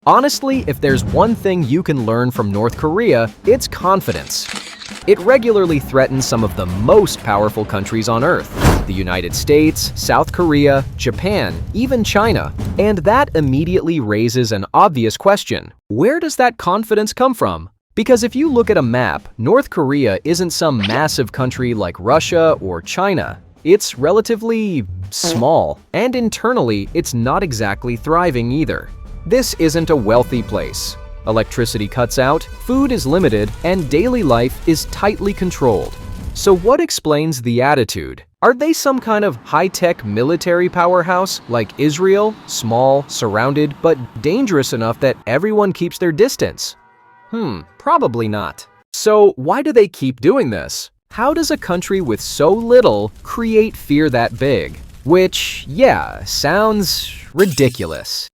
Honestly, if there's one thing you can learn from North Korea, it's confidence. It regularly threatens some of the most powerful countries on Earth: the United States, South Korea, Japan, even China. And that immediately raises an obvious question. Where does that confidence come from? Because if you look at a map, North Korea isn't some massive country like Russia or China. It's relatively small, and internally, it's not exactly thriving either. This isn't a wealthy place. Electricity cuts out, food is limited, and daily life is tightly controlled. So what explains the attitude? Are they some kind of high-tech military powerhouse like Israel, small, surrounded, but dangerous enough that everyone keeps their distance? Probably not. So why do they keep doing this? How does a country with so little create fear that big? Which, yeah, sounds ridiculous.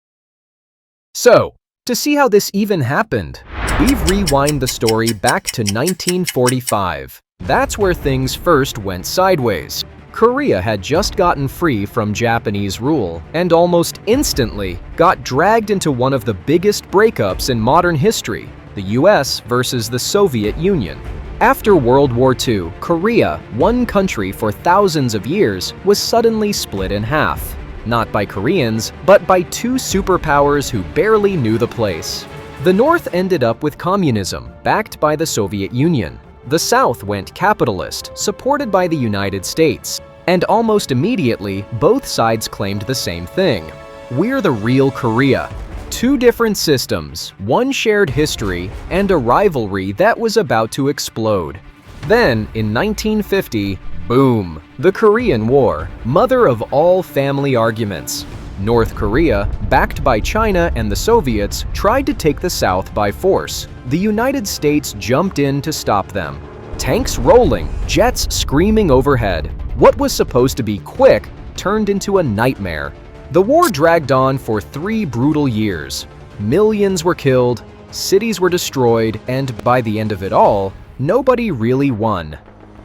So, to see how this even happened, we've rewind the story back to 1945. That's where things first went sideways. Korea had just gotten free from Japanese rule and almost instantly got dragged into one of the biggest breakups in modern history: the US versus the Soviet Union. After World War II, Korea, one country for thousands of years, was suddenly split in half. Not by Koreans, but by two superpowers who barely knew the place. The North ended up with communism, backed by the Soviet Union. The South went capitalist, supported by the United States. And almost immediately, both sides claimed the same thing: we're the real Korea. Two different systems, one shared history, and a rivalry that was about to explode. Then, in 1950, boom! The Korean War, mother of all family arguments. North Korea, backed by China and the Soviets, tried to take the South by force. The United States jumped in to stop them. Tanks rolling, jets screaming overhead. What was supposed to be quick turned into a nightmare. The war dragged on for 3 brutal years. Millions were killed, cities were destroyed, and by the end of it all, nobody really won.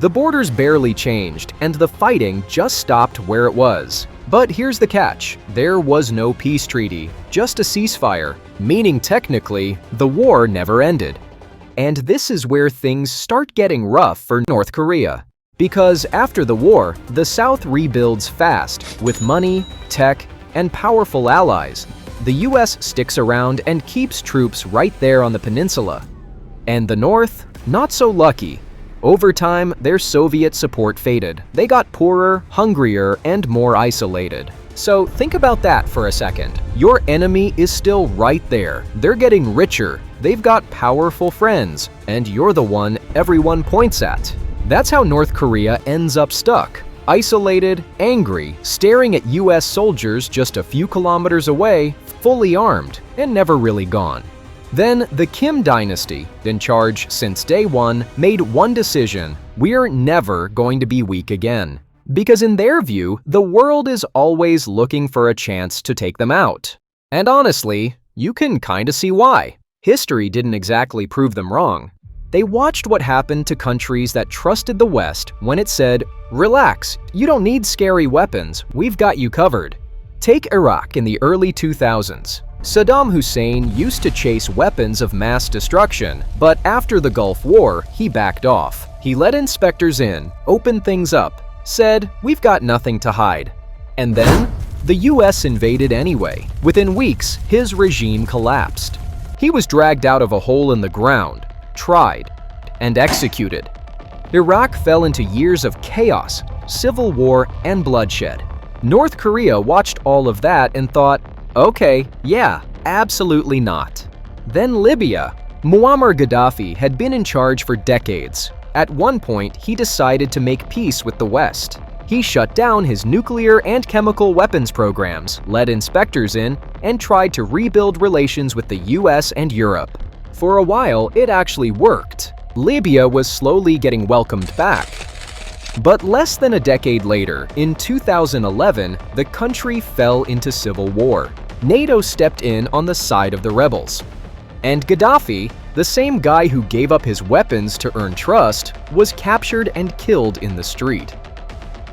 The borders barely changed, and the fighting just stopped where it was. But here's the catch: there was no peace treaty, just a ceasefire, meaning technically, the war never ended. And this is where things start getting rough for North Korea. Because after the war, the South rebuilds fast, with money, tech, and powerful allies. The US sticks around and keeps troops right there on the peninsula. And the North? Not so lucky. Over time, their Soviet support faded. They got poorer, hungrier, and more isolated. So think about that for a second. Your enemy is still right there. They're getting richer, they've got powerful friends, and you're the one everyone points at. That's how North Korea ends up stuck. Isolated, angry, staring at US soldiers just a few kilometers away, fully armed, and never really gone. Then the Kim dynasty, in charge since day one, made one decision: we're never going to be weak again. Because in their view, the world is always looking for a chance to take them out. And honestly, you can kinda see why. History didn't exactly prove them wrong. They watched what happened to countries that trusted the West when it said, "Relax, you don't need scary weapons, we've got you covered." Take Iraq in the early 2000s. Saddam Hussein used to chase weapons of mass destruction, but after the Gulf War, he backed off. He let inspectors in, opened things up, said, "We've got nothing to hide." And then, the US invaded anyway. Within weeks, his regime collapsed. He was dragged out of a hole in the ground, tried, and executed. Iraq fell into years of chaos, civil war, and bloodshed. North Korea watched all of that and thought, okay, yeah, absolutely not. Then Libya. Muammar Gaddafi had been in charge for decades. At one point, he decided to make peace with the West. He shut down his nuclear and chemical weapons programs, let inspectors in, and tried to rebuild relations with the US and Europe. For a while, it actually worked. Libya was slowly getting welcomed back. But less than a decade later, in 2011, the country fell into civil war. NATO stepped in on the side of the rebels. And Gaddafi, the same guy who gave up his weapons to earn trust, was captured and killed in the street.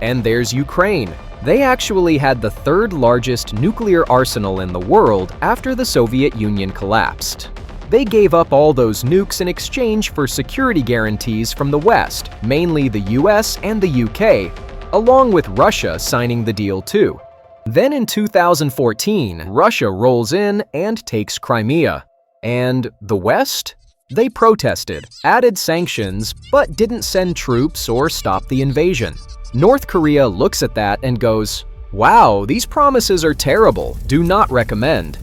And there's Ukraine. They actually had the third largest nuclear arsenal in the world after the Soviet Union collapsed. They gave up all those nukes in exchange for security guarantees from the West, mainly the US and the UK, along with Russia signing the deal too. Then in 2014, Russia rolls in and takes Crimea. And the West? They protested, added sanctions, but didn't send troops or stop the invasion. North Korea looks at that and goes, "Wow, these promises are terrible, do not recommend."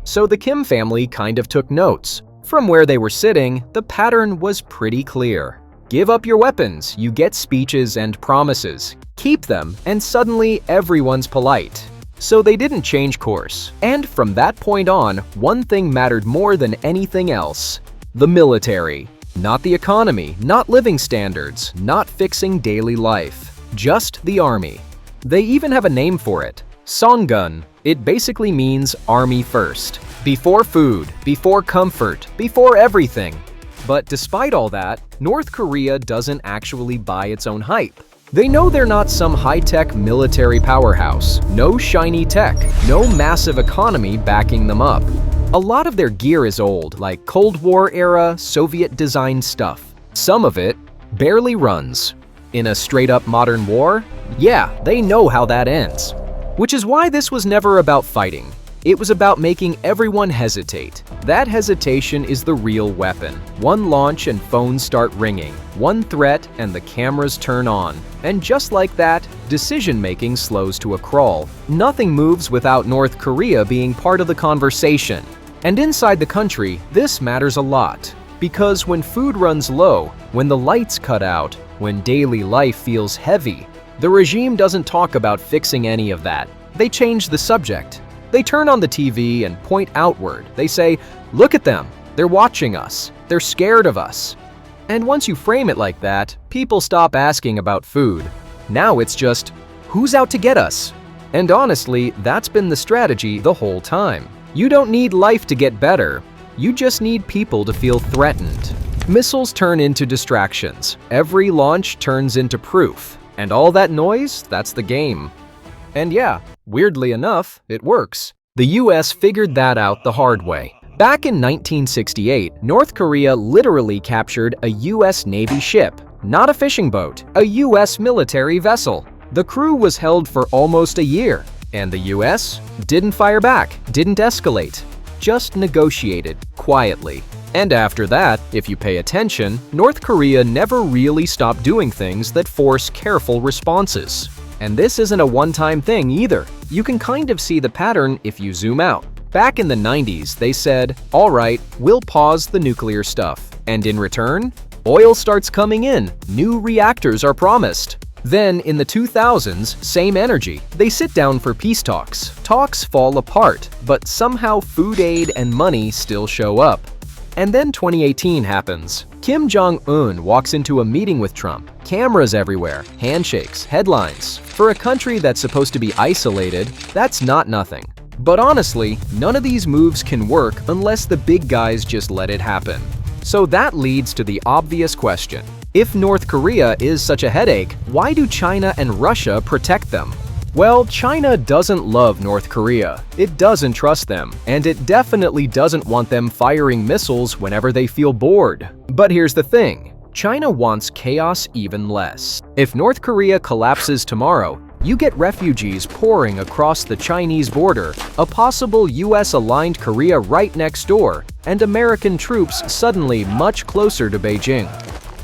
So the Kim family kind of took notes. From where they were sitting, the pattern was pretty clear. Give up your weapons, you get speeches and promises. Keep them, and suddenly everyone's polite. So they didn't change course. And from that point on, one thing mattered more than anything else: the military. Not the economy, not living standards, not fixing daily life. Just the army. They even have a name for it: Songun. It basically means army first. Before food, before comfort, before everything. But despite all that, North Korea doesn't actually buy its own hype. They know they're not some high-tech military powerhouse, no shiny tech, no massive economy backing them up. A lot of their gear is old, like Cold War-era Soviet-designed stuff. Some of it barely runs. In a straight-up modern war? Yeah, they know how that ends. Which is why this was never about fighting. It was about making everyone hesitate. That hesitation is the real weapon. One launch and phones start ringing. One threat and the cameras turn on. And just like that, decision-making slows to a crawl. Nothing moves without North Korea being part of the conversation. And inside the country, this matters a lot. Because when food runs low, when the lights cut out, when daily life feels heavy, the regime doesn't talk about fixing any of that. They change the subject. They turn on the TV and point outward. They say, "Look at them. They're watching us. They're scared of us." And once you frame it like that, people stop asking about food. Now it's just, who's out to get us? And honestly, that's been the strategy the whole time. You don't need life to get better. You just need people to feel threatened. Missiles turn into distractions. Every launch turns into proof. And all that noise, that's the game. And yeah, weirdly enough, it works. The US figured that out the hard way. Back in 1968, North Korea literally captured a US Navy ship, not a fishing boat, a US military vessel. The crew was held for almost a year, and the US didn't fire back, didn't escalate, just negotiated quietly. And after that, if you pay attention, North Korea never really stopped doing things that force careful responses. And this isn't a one-time thing either. You can kind of see the pattern if you zoom out. Back in the 90s, they said, "All right, we'll pause the nuclear stuff." And in return, oil starts coming in, new reactors are promised. Then, in the 2000s, same energy. They sit down for peace talks. Talks fall apart, but somehow food aid and money still show up. And then 2018 happens. Kim Jong-un walks into a meeting with Trump. Cameras everywhere, handshakes, headlines. For a country that's supposed to be isolated, that's not nothing. But honestly, none of these moves can work unless the big guys just let it happen. So that leads to the obvious question. If North Korea is such a headache, why do China and Russia protect them? Well, China doesn't love North Korea. It doesn't trust them, and it definitely doesn't want them firing missiles whenever they feel bored. But here's the thing. China wants chaos even less. If North Korea collapses tomorrow, you get refugees pouring across the Chinese border, a possible US-aligned Korea right next door, and American troops suddenly much closer to Beijing.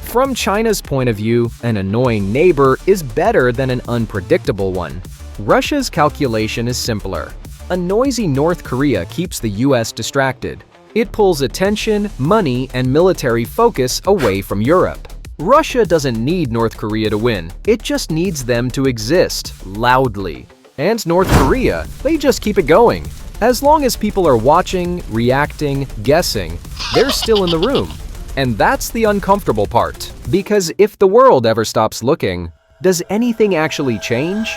From China's point of view, an annoying neighbor is better than an unpredictable one. Russia's calculation is simpler. A noisy North Korea keeps the US distracted. It pulls attention, money, and military focus away from Europe. Russia doesn't need North Korea to win. It just needs them to exist, loudly. And North Korea, they just keep it going. As long as people are watching, reacting, guessing, they're still in the room. And that's the uncomfortable part. Because if the world ever stops looking, does anything actually change?